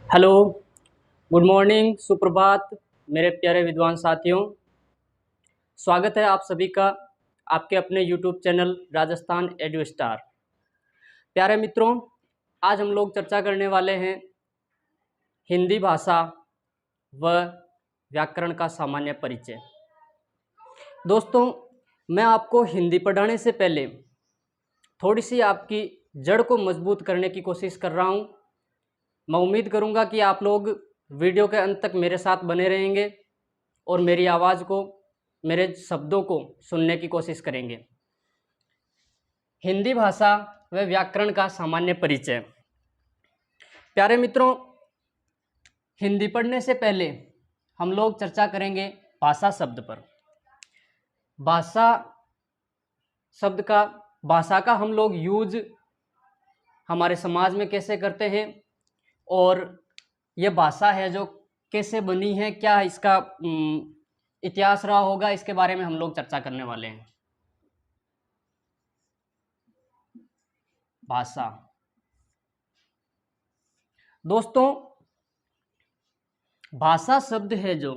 Hello, good morning, सुप्रभात मेरे प्यारे विद्वान साथियों। स्वागत है आप सभी का आपके अपने YouTube channel Rajasthan edu star. प्यारे मित्रों, आज हम लोग चर्चा करने वाले हैं हिंदी भाषा व व्याकरण का सामान्य परिचय। दोस्तों, मैं आपको हिंदी पढ़ाने से पहले थोड़ी सी आपकी जड़ को मजबूत करने की कोशिश कर रहा हूँ। मैं उम्मीद करूँगा कि आप लोग वीडियो के अंत तक मेरे साथ बने रहेंगे और मेरी आवाज़ को, मेरे शब्दों को सुनने की कोशिश करेंगे। हिंदी भाषा व व्याकरण का सामान्य परिचय। प्यारे मित्रों, हिंदी पढ़ने से पहले हम लोग चर्चा करेंगे भाषा शब्द पर। भाषा शब्द का, भाषा का हम लोग यूज हमारे समाज में कैसे करते हैं और ये भाषा है जो कैसे बनी है, क्या इसका इतिहास रहा होगा, इसके बारे में हम लोग चर्चा करने वाले हैं। भाषा, दोस्तों, भाषा शब्द है जो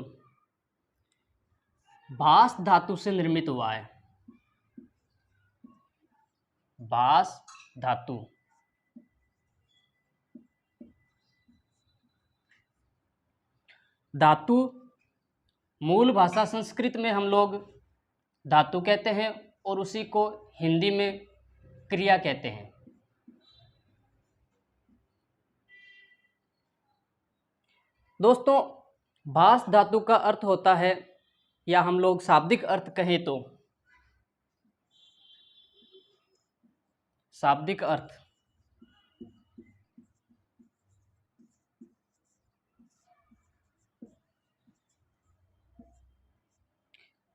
भास धातु से निर्मित हुआ है। भास धातु, धातु मूल भाषा संस्कृत में हम लोग धातु कहते हैं और उसी को हिंदी में क्रिया कहते हैं। दोस्तों, भास धातु का अर्थ होता है, या हम लोग शाब्दिक अर्थ कहें तो शाब्दिक अर्थ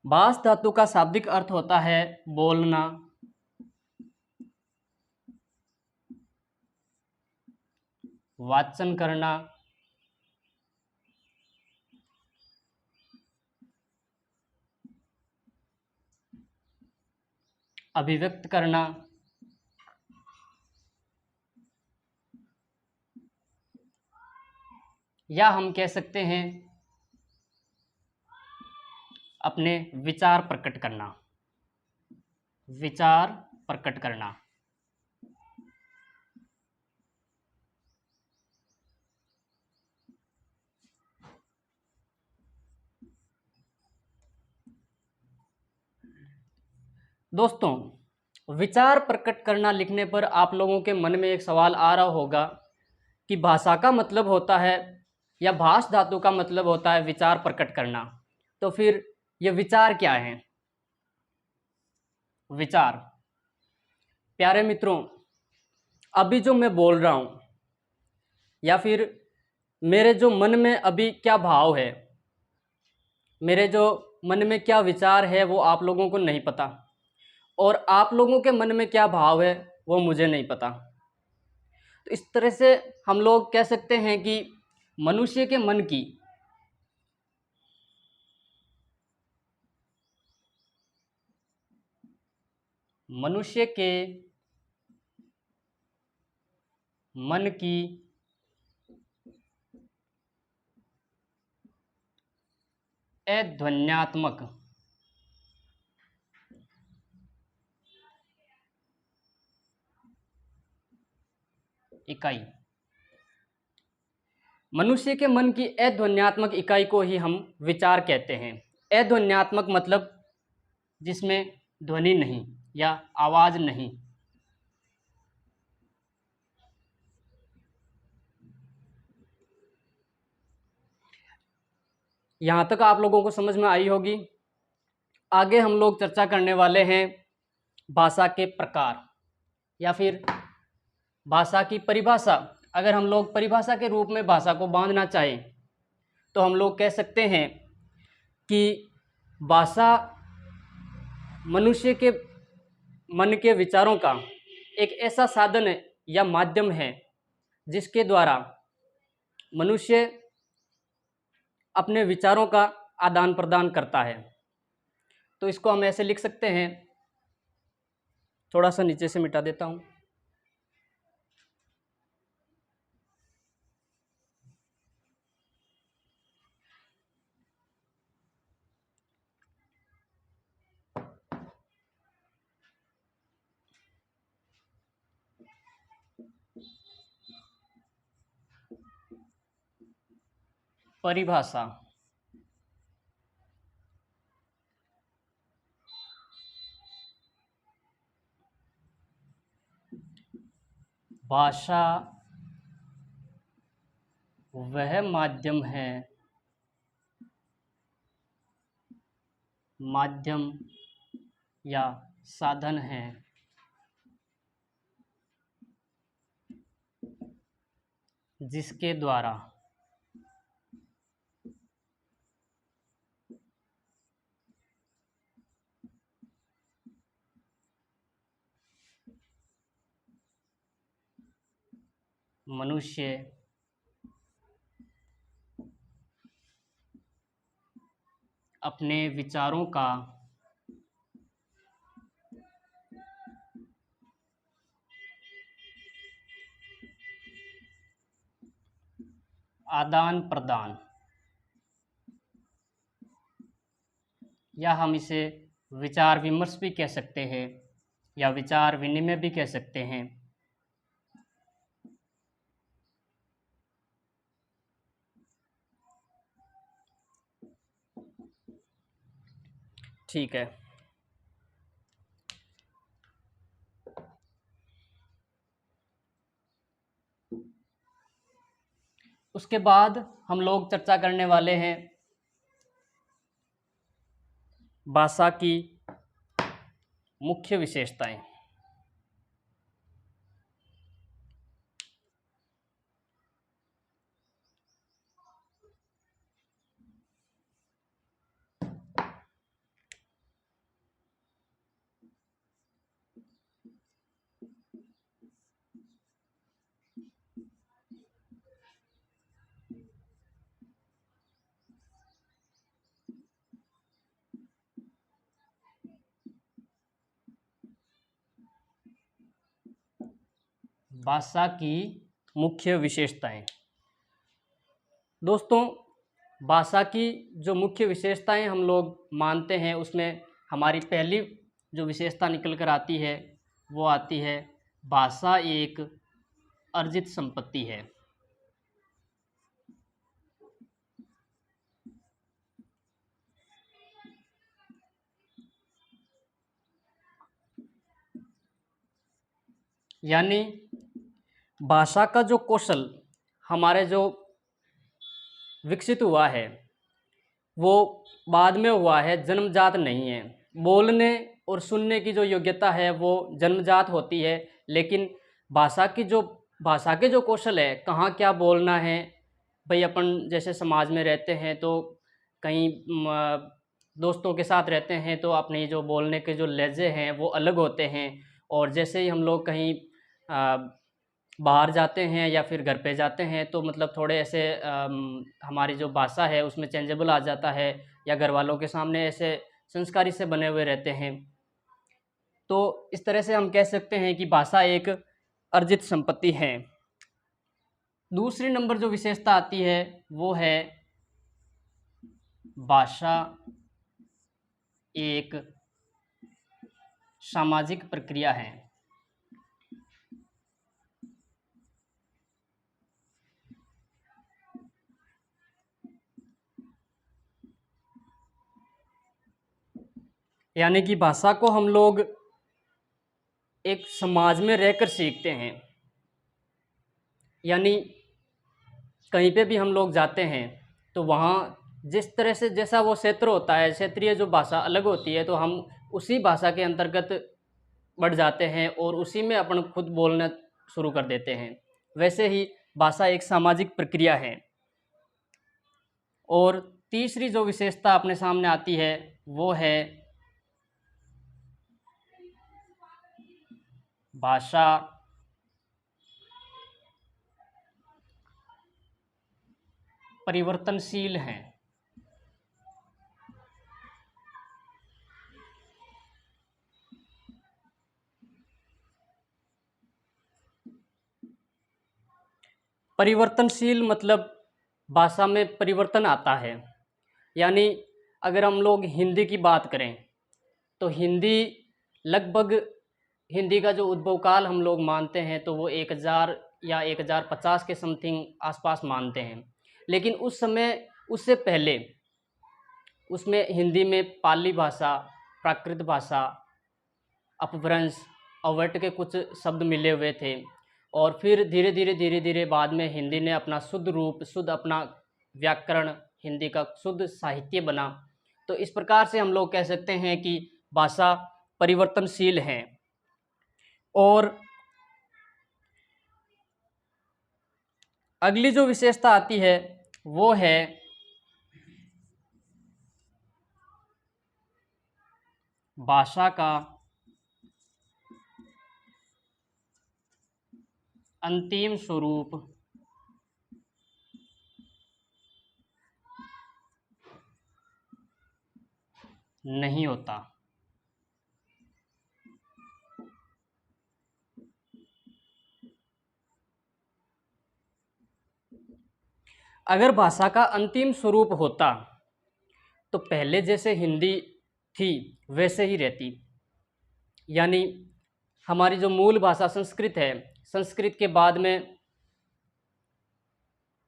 भास धातु का शाब्दिक अर्थ होता है बोलना, वाचन करना, अभिव्यक्त करना, या हम कह सकते हैं अपने विचार प्रकट करना। विचार प्रकट करना। दोस्तों, विचार प्रकट करना लिखने पर आप लोगों के मन में एक सवाल आ रहा होगा कि भाषा का मतलब होता है, या भाष धातु का मतलब होता है विचार प्रकट करना, तो फिर ये विचार क्या है? विचार, प्यारे मित्रों, अभी जो मैं बोल रहा हूं या फिर मेरे जो मन में अभी क्या भाव है, मेरे जो मन में क्या विचार है, वो आप लोगों को नहीं पता, और आप लोगों के मन में क्या भाव है वो मुझे नहीं पता। तो इस तरह से हम लोग कह सकते हैं कि मनुष्य के मन की मनुष्य के मन की अध्वन्यात्मक इकाई, मनुष्य के मन की अध्वन्यात्मक इकाई को ही हम विचार कहते हैं। अध्वन्यात्मक मतलब जिसमें ध्वनि नहीं या आवाज नहीं। यहाँ तक आप लोगों को समझ में आई होगी। आगे हम लोग चर्चा करने वाले हैं भाषा के प्रकार या फिर भाषा की परिभाषा। अगर हम लोग परिभाषा के रूप में भाषा को बांधना चाहें तो हम लोग कह सकते हैं कि भाषा मनुष्य के मन के विचारों का एक ऐसा साधन है या माध्यम है जिसके द्वारा मनुष्य अपने विचारों का आदान प्रदान करता है। तो इसको हम ऐसे लिख सकते हैं, थोड़ा सा नीचे से मिटा देता हूँ। परिभाषा। भाषा वह माध्यम है, माध्यम या साधन है जिसके द्वारा मनुष्य अपने विचारों का आदान प्रदान, या हम इसे विचार विमर्श भी कह सकते हैं या विचार विनिमय भी कह सकते हैं। ठीक है, उसके बाद हम लोग चर्चा करने वाले हैं भाषा की मुख्य विशेषताएं। भाषा की मुख्य विशेषताएं। दोस्तों, भाषा की जो मुख्य विशेषताएं हम लोग मानते हैं, उसमें हमारी पहली जो विशेषता निकल कर आती है वो आती है भाषा एक अर्जित संपत्ति है। यानी भाषा का जो कौशल हमारे जो विकसित हुआ है वो बाद में हुआ है, जन्मजात नहीं है। बोलने और सुनने की जो योग्यता है वो जन्मजात होती है, लेकिन भाषा के जो कौशल है, कहाँ क्या बोलना है। भाई अपन जैसे समाज में रहते हैं तो कहीं दोस्तों के साथ रहते हैं तो अपने जो बोलने के जो लहजे हैं वो अलग होते हैं, और जैसे ही हम लोग कहीं बाहर जाते हैं या फिर घर पे जाते हैं तो मतलब थोड़े ऐसे हमारी जो भाषा है उसमें चेंजेबल आ जाता है, या घर वालों के सामने ऐसे संस्कारी से बने हुए रहते हैं। तो इस तरह से हम कह सकते हैं कि भाषा एक अर्जित संपत्ति है। दूसरी नंबर जो विशेषता आती है वो है भाषा एक सामाजिक प्रक्रिया है। यानी कि भाषा को हम लोग एक समाज में रहकर सीखते हैं। यानी कहीं पे भी हम लोग जाते हैं तो वहाँ जिस तरह से जैसा वो क्षेत्र होता है, क्षेत्रीय जो भाषा अलग होती है, तो हम उसी भाषा के अंतर्गत बढ़ जाते हैं और उसी में अपन खुद बोलना शुरू कर देते हैं। वैसे ही भाषा एक सामाजिक प्रक्रिया है। और तीसरी जो विशेषता अपने सामने आती है वो है भाषा परिवर्तनशील है। परिवर्तनशील मतलब भाषा में परिवर्तन आता है। यानी अगर हम लोग हिंदी की बात करें तो हिंदी का जो उद्भव काल हम लोग मानते हैं तो वो 1000 या 1050 के समथिंग आसपास मानते हैं। लेकिन उस समय उससे पहले उसमें हिंदी में पाली भाषा, प्राकृत भाषा, अपभ्रंश, अवट के कुछ शब्द मिले हुए थे और फिर धीरे धीरे बाद में हिंदी ने अपना शुद्ध रूप, शुद्ध अपना व्याकरण, हिंदी का शुद्ध साहित्य बना। तो इस प्रकार से हम लोग कह सकते हैं कि भाषा परिवर्तनशील है। और अगली जो विशेषता आती है वो है भाषा का अंतिम स्वरूप नहीं होता। अगर भाषा का अंतिम स्वरूप होता तो पहले जैसे हिंदी थी वैसे ही रहती। यानी हमारी जो मूल भाषा संस्कृत है, संस्कृत के बाद में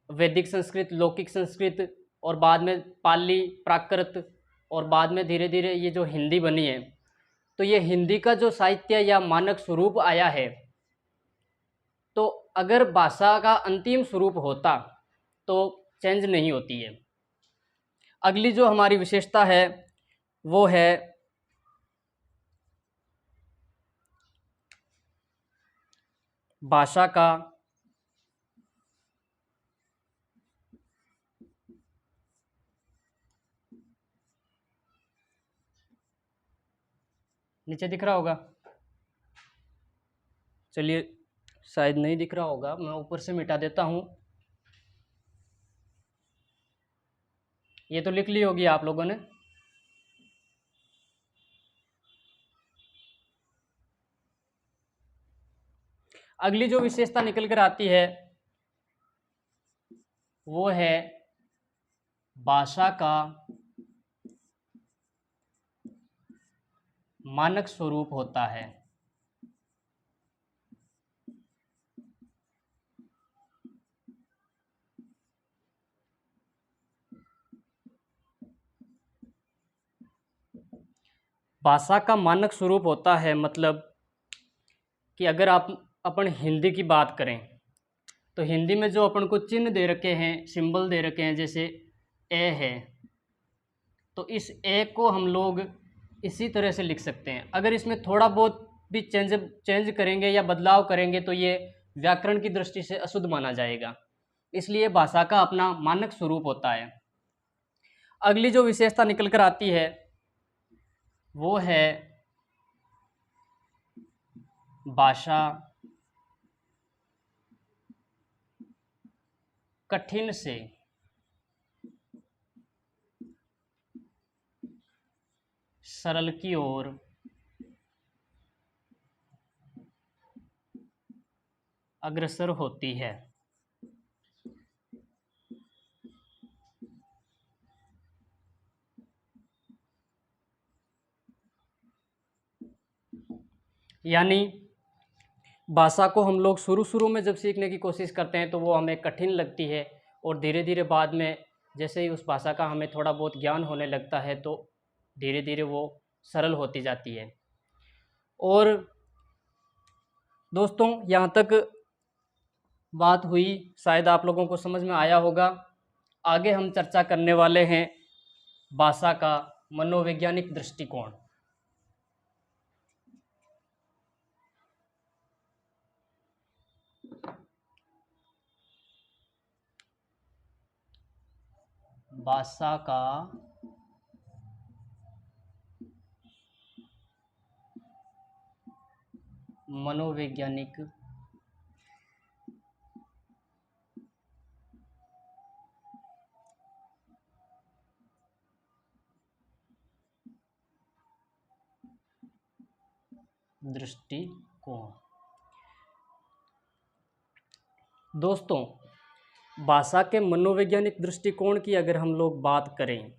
वैदिक संस्कृत, लौकिक संस्कृत और बाद में पाली, प्राकृत और बाद में धीरे धीरे ये जो हिंदी बनी है, तो ये हिंदी का जो साहित्य या मानक स्वरूप आया है, तो अगर भाषा का अंतिम स्वरूप होता तो चेंज नहीं होती है। अगली जो हमारी विशेषता है वो है भाषा का नीचे दिख रहा होगा, चलिए शायद नहीं दिख रहा होगा, मैं ऊपर से मिटा देता हूँ। ये तो लिख ली होगी आप लोगों ने। अगली जो विशेषता निकल कर आती है वो है भाषा का मानक स्वरूप होता है। भाषा का मानक स्वरूप होता है मतलब कि अगर आप अपन हिंदी की बात करें तो हिंदी में जो अपन को चिन्ह दे रखे हैं, सिंबल दे रखे हैं, जैसे ए है, तो इस ए को हम लोग इसी तरह से लिख सकते हैं। अगर इसमें थोड़ा बहुत भी चेंज करेंगे या बदलाव करेंगे तो ये व्याकरण की दृष्टि से अशुद्ध माना जाएगा। इसलिए भाषा का अपना मानक स्वरूप होता है। अगली जो विशेषता निकल कर आती है वो है भाषा कठिन से सरल की ओर अग्रसर होती है। यानी भाषा को हम लोग शुरू में जब सीखने की कोशिश करते हैं तो वो हमें कठिन लगती है और धीरे धीरे बाद में जैसे ही उस भाषा का हमें थोड़ा बहुत ज्ञान होने लगता है तो धीरे धीरे वो सरल होती जाती है। और दोस्तों यहाँ तक बात हुई, शायद आप लोगों को समझ में आया होगा। आगे हम चर्चा करने वाले हैं भाषा का मनोवैज्ञानिक दृष्टिकोण। भाषा का मनोवैज्ञानिक दृष्टिकोण। दोस्तों, भाषा के मनोवैज्ञानिक दृष्टिकोण की अगर हम लोग बात करें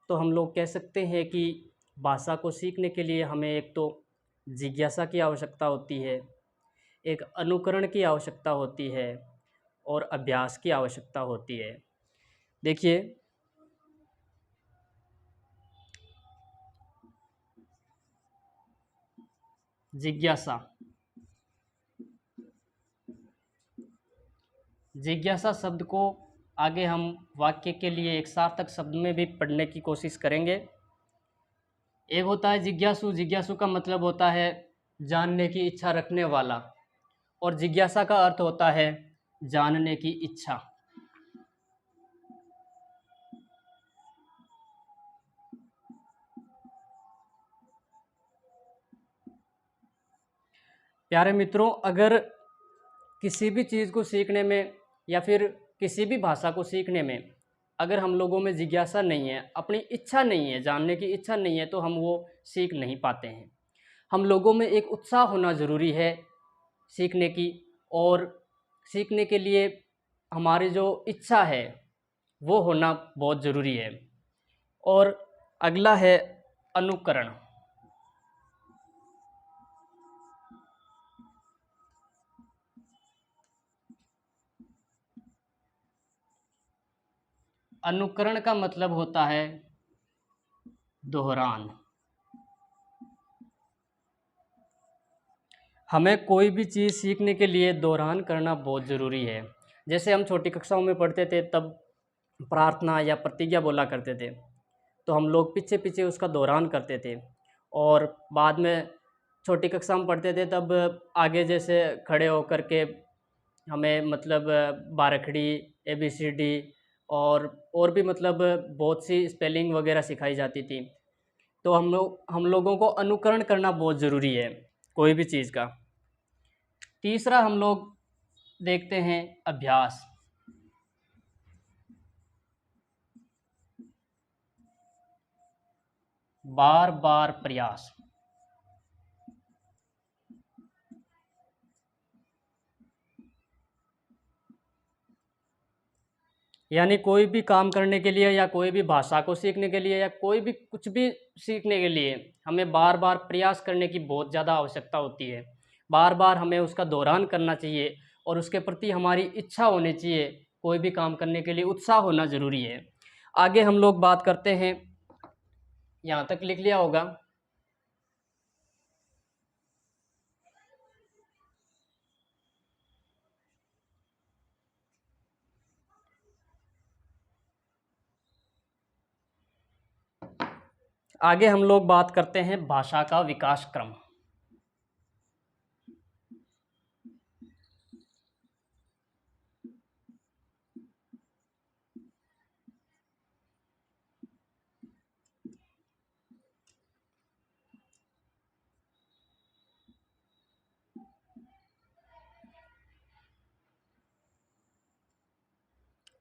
तो हम लोग कह सकते हैं कि भाषा को सीखने के लिए हमें एक तो जिज्ञासा की आवश्यकता होती है, एक अनुकरण की आवश्यकता होती है और अभ्यास की आवश्यकता होती है। देखिए, जिज्ञासा। जिज्ञासा शब्द को आगे हम वाक्य के लिए एक सार्थक शब्द में भी पढ़ने की कोशिश करेंगे। एक होता है जिज्ञासु। जिज्ञासु का मतलब होता है जानने की इच्छा रखने वाला, और जिज्ञासा का अर्थ होता है जानने की इच्छा। प्यारे मित्रों, अगर किसी भी चीज़ को सीखने में या फिर किसी भी भाषा को सीखने में अगर हम लोगों में जिज्ञासा नहीं है, अपनी इच्छा नहीं है, जानने की इच्छा नहीं है, तो हम वो सीख नहीं पाते हैं। हम लोगों में एक उत्साह होना ज़रूरी है सीखने की, और सीखने के लिए हमारी जो इच्छा है वो होना बहुत ज़रूरी है। और अगला है अनुकरण। अनुकरण का मतलब होता है दोहरान। हमें कोई भी चीज़ सीखने के लिए दोहरान करना बहुत ज़रूरी है। जैसे हम छोटी कक्षाओं में पढ़ते थे, तब प्रार्थना या प्रतिज्ञा बोला करते थे, तो हम लोग पीछे पीछे उसका दोहरान करते थे। और बाद में छोटी कक्षा में पढ़ते थे, तब आगे जैसे खड़े होकर के हमें मतलब बारखड़ी, ABCD और भी मतलब बहुत सी स्पेलिंग वगैरह सिखाई जाती थी। तो हम लोगों को अनुकरण करना बहुत ज़रूरी है कोई भी चीज़ का। तीसरा हम लोग देखते हैं अभ्यास। बार बार प्रयास। यानी कोई भी काम करने के लिए या कोई भी भाषा को सीखने के लिए या कोई भी कुछ भी सीखने के लिए हमें बार बार प्रयास करने की बहुत ज़्यादा आवश्यकता होती है। बार बार हमें उसका दोहरान करना चाहिए और उसके प्रति हमारी इच्छा होनी चाहिए। कोई भी काम करने के लिए उत्साह होना ज़रूरी है। आगे हम लोग बात करते हैं, यहाँ तक लिख लिया होगा। आगे हम लोग बात करते हैं भाषा का विकास क्रम।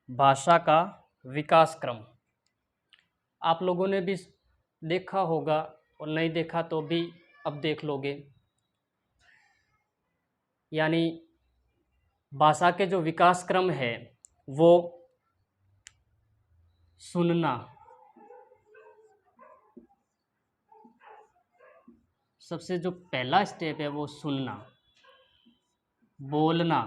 भाषा का विकास क्रम आप लोगों ने भी देखा होगा, और नहीं देखा तो भी अब देख लोगे। यानी भाषा के जो विकास क्रम है वो सुनना, सबसे जो पहला स्टेप है वो सुनना, बोलना,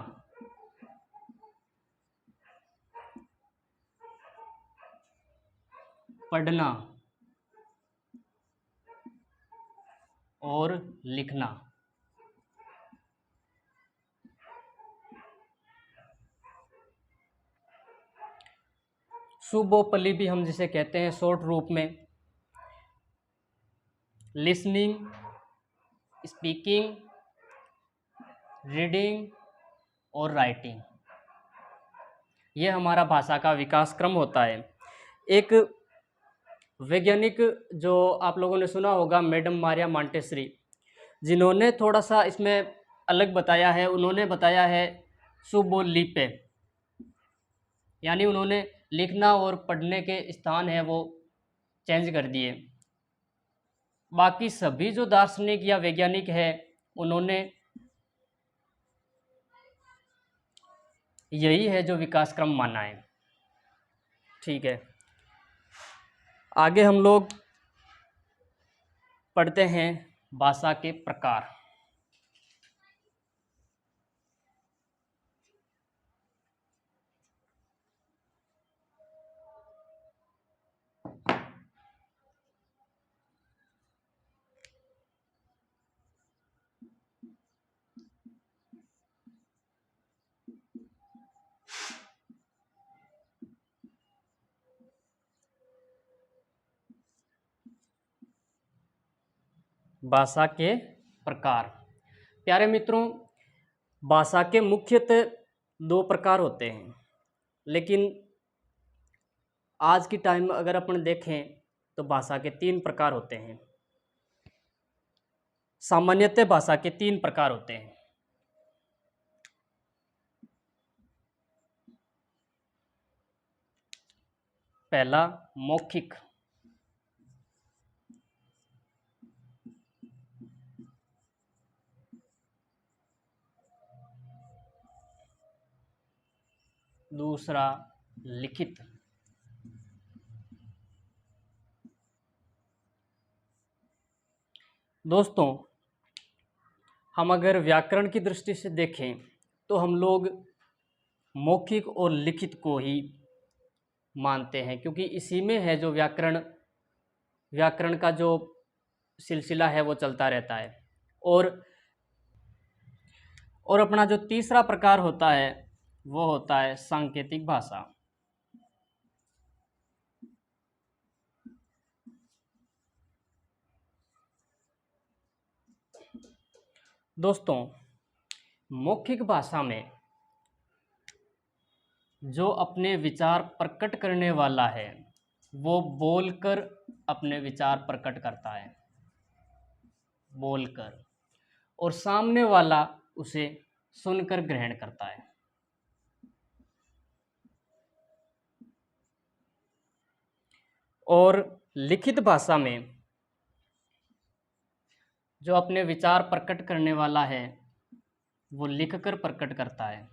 पढ़ना और लिखना। सुबोपली भी हम जिसे कहते हैं शॉर्ट रूप में। लिसनिंग, स्पीकिंग, रीडिंग और राइटिंग, ये हमारा भाषा का विकास क्रम होता है। एक वैज्ञानिक जो आप लोगों ने सुना होगा, मैडम मारिया मॉन्टेसरी, जिन्होंने थोड़ा सा इसमें अलग बताया है। उन्होंने बताया है सुबोलिपे, यानी उन्होंने लिखना और पढ़ने के स्थान है वो चेंज कर दिए। बाकी सभी जो दार्शनिक या वैज्ञानिक है उन्होंने यही है जो विकास क्रम माना है। ठीक है, आगे हम लोग पढ़ते हैं भाषा के प्रकार। भाषा के प्रकार। प्यारे मित्रों, भाषा के मुख्यतः 2 प्रकार होते हैं, लेकिन आज की टाइम में अगर अपन देखें तो भाषा के 3 प्रकार होते हैं। सामान्यतः भाषा के 3 प्रकार होते हैं। पहला मौखिक, दूसरा लिखित। दोस्तों, हम अगर व्याकरण की दृष्टि से देखें तो हम लोग मौखिक और लिखित को ही मानते हैं, क्योंकि इसी में है जो व्याकरण का जो सिलसिला है वो चलता रहता है। और अपना जो तीसरा प्रकार होता है वो होता है सांकेतिक भाषा। दोस्तों, मौखिक भाषा में जो अपने विचार प्रकट करने वाला है वो बोलकर अपने विचार प्रकट करता है, बोलकर, और सामने वाला उसे सुनकर ग्रहण करता है। और लिखित भाषा में जो अपने विचार प्रकट करने वाला है वो लिखकर प्रकट करता है,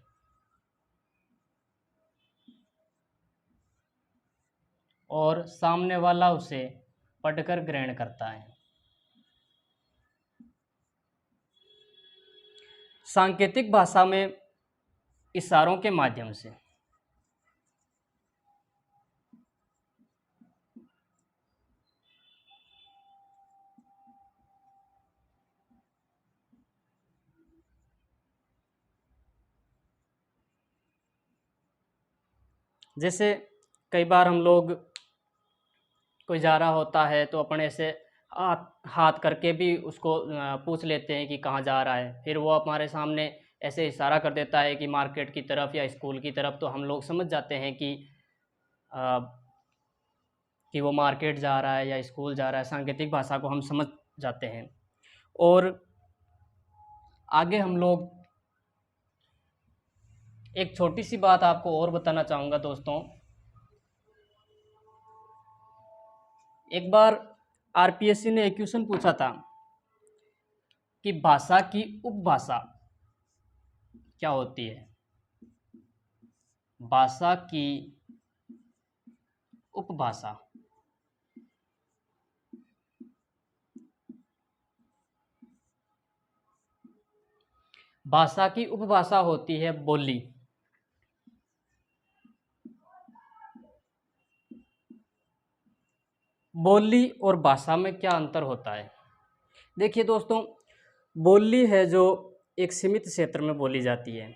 और सामने वाला उसे पढ़कर ग्रहण करता है। सांकेतिक भाषा में इशारों के माध्यम से जैसे कई बार हम लोग कोई जा रहा होता है तो अपन ऐसे हाथ करके भी उसको पूछ लेते हैं कि कहाँ जा रहा है, फिर वो हमारे सामने ऐसे इशारा कर देता है कि मार्केट की तरफ या स्कूल की तरफ, तो हम लोग समझ जाते हैं आ, कि वो मार्केट जा रहा है या स्कूल जा रहा है। सांकेतिक भाषा को हम समझ जाते हैं। और आगे हम लोग एक छोटी सी बात आपको और बताना चाहूँगा दोस्तों। एक बार आरपीएससी ने एक क्वेश्चन पूछा था कि भाषा की उपभाषा क्या होती है। भाषा की उपभाषा, भाषा की उपभाषा होती है बोली। बोली और भाषा में क्या अंतर होता है? देखिए दोस्तों, बोली है जो एक सीमित क्षेत्र में बोली जाती है,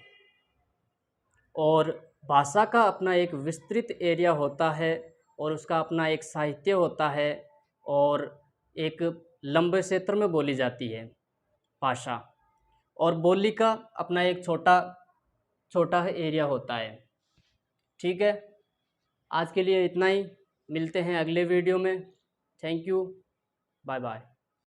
और भाषा का अपना एक विस्तृत एरिया होता है, और उसका अपना एक साहित्य होता है, और एक लंबे क्षेत्र में बोली जाती है भाषा। और बोली का अपना एक छोटा एरिया होता है। ठीक है, आज के लिए इतना ही। मिलते हैं अगले वीडियो में। Thank you, bye bye.